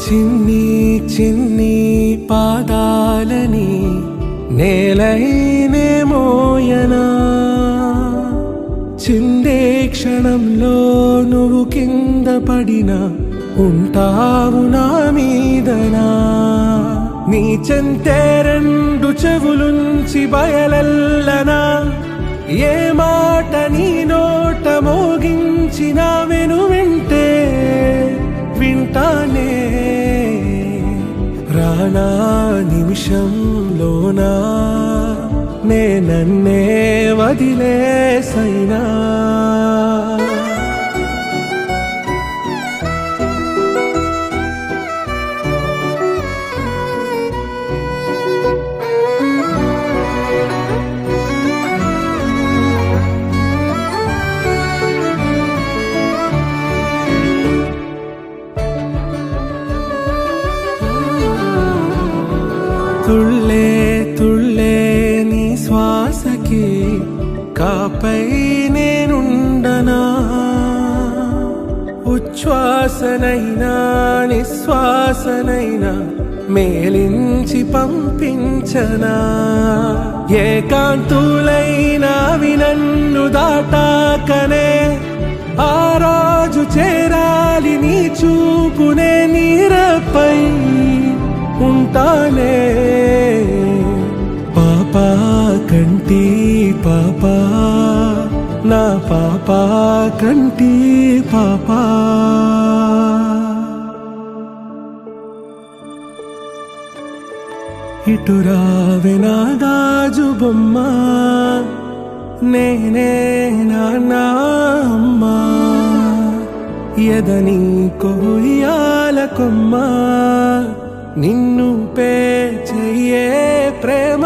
చిన్ని చిన్ని పాదాలని నేలైనే మోయనా, చిందే క్షణంలో నువ్వు కింద పడినా ఉంటావు నా మీదనా. నీ చెంతే రెండు చెవులుంచి బయలెల్లనా, ఏ మాట నీ నోట మోగించిన వెను వింటే వింటానే. రానా నిమిషంలోనా నే నన్నే వదిలేసైనా. తుళ్ళే తుళ్ళే నీ శ్వాసకి కాపై నేనుండనా, ఉచ్ఛ్వాసనైనా నిశ్వాసనైనా మేలించి పంపించనా. ఏకాంతులైనా నన్ను దాటాకనే ఆ రోజు చేరాలి నీ చూపునే నీరపై ఉంటానే. పాపా కంటి పాపా నా పాపా కంటి పాపా. ఇటు రావే నా గాజు బొమ్మ, నేనే నాన్న అమ్మా, ఎదని కొయ్యాల కొమ్మ, నిన్ను పే చెయ్యే ప్రేమ.